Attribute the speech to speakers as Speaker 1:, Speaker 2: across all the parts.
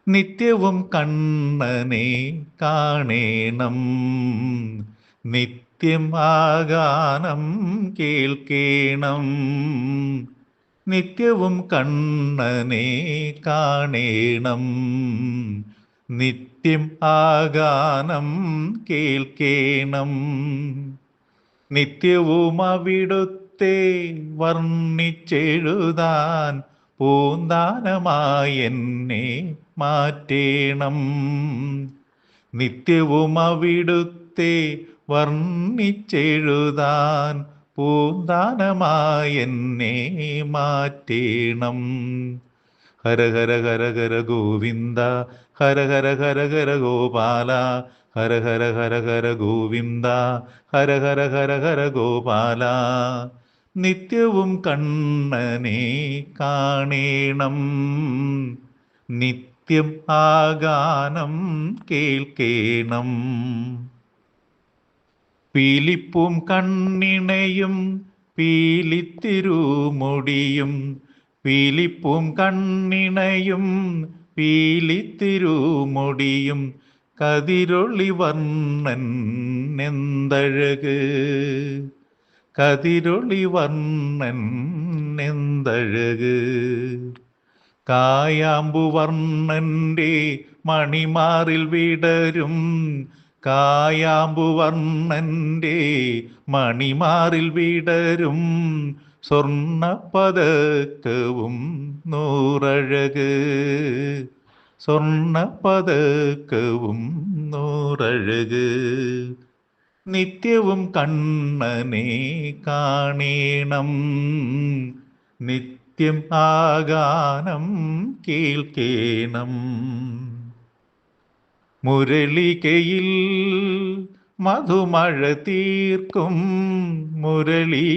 Speaker 1: നിത്യവും കണ്ണനെ കാണേണം, നിത്യം ആഗാനം കേൾക്കേണം. നിത്യവും കണ്ണനെ കാണേണം, നിത്യം ആഗാനം കേൾക്കേണം. നിത്യവും അവിടുത്തെ വർണ്ണിച്ചെഴുതാൻ പൂന്താനമായി എന്നെ മാറ്റേണം. നിത്യവും അവിടുത്തെ വർണ്ണിച്ചെഴുതാൻ പൂന്താനമായി എന്നെ മാറ്റേണം. ഹര ഹര ഹര ഹര ഗോവിന്ദ, ഹര ഹര ഹര ഹര ഗോപാല, ഹര ഹര ഹര ഹര ഗോവിന്ദ, ഹര ഹര ഹര ഹര ഗോപാല. നിത്യവും കണ്ണനെ കാണേണം, നിത്യം ആഗാനം കേൾക്കേണം. പീലിപ്പും കണ്ണിണയും പീലിത്തിരുമുടിയും, പീലിപ്പും കണ്ണിണയും പീലിത്തിരുമുടിയും, കതിരൊളി വർണ്ണൻ എന്തഴക്, കതിരൊളി വർണ്ണൻ എന്തഴക്. കായാമ്പുവർണ്ണന്റെ മണിമാറിൽ വിടരും, കായാമ്പുവർണ്ണന്റെ മണിമാറിൽ വിടരും, സ്വർണ്ണപതക്കവും നൂറഴക്, സ്വർണ്ണപതക്കവും നൂറഴക്. നിത്യവും കണ്ണനെ കാണേണം, നിത്യം ആഗാനം കേൾക്കേണം. മുരളികയിൽ മധുമഴ തീർക്കും മുരളീ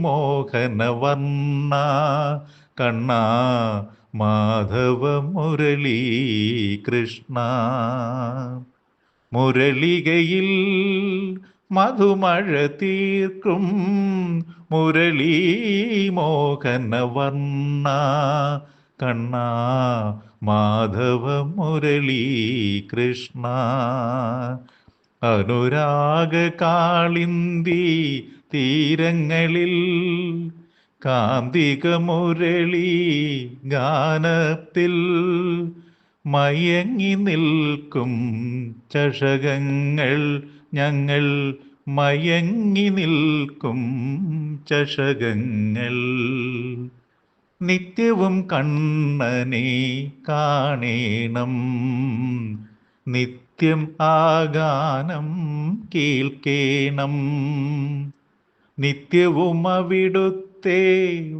Speaker 1: മോഹനവർണ്ണ, കണ്ണാ മാധവ മുരളീ കൃഷ്ണ. മുരളികയിൽ മധുമഴ തീർക്കും മുരളീ മോഹനവർണ്ണ, കണ്ണാ മാധവ മുരളീ കൃഷ്ണ. അനുരാഗ കാളിന്തി തീരങ്ങളിൽ കാന്തിക മുരളി ഗാനത്തിൽ മയങ്ങി നിൽക്കും ചഷകങ്ങൾ ഞങ്ങൾ, മയങ്ങി നിൽക്കും ചഷകങ്ങൾ. നിത്യവും കണ്ണനെ കാണേണം, നിത്യം ആഗാനം കേൾക്കേണം. നിത്യവും അവിടുത്തെ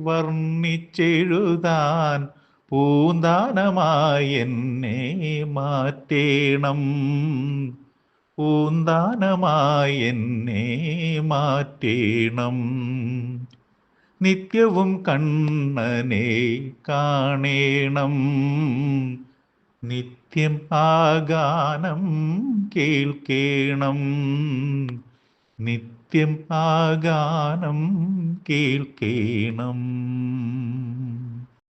Speaker 1: വർണ്ണിച്ചെഴുതാൻ പൂന്താനമായി എന്നെ മാറ്റേണം, പൂന്താനമായി എന്നെ മാറ്റേണം. നിത്യവും കണ്ണനെ കാണേണം, നിത്യം ആഗാനം കേൾക്കേണം, നിത്യം ആഗാനം കേൾക്കേണം.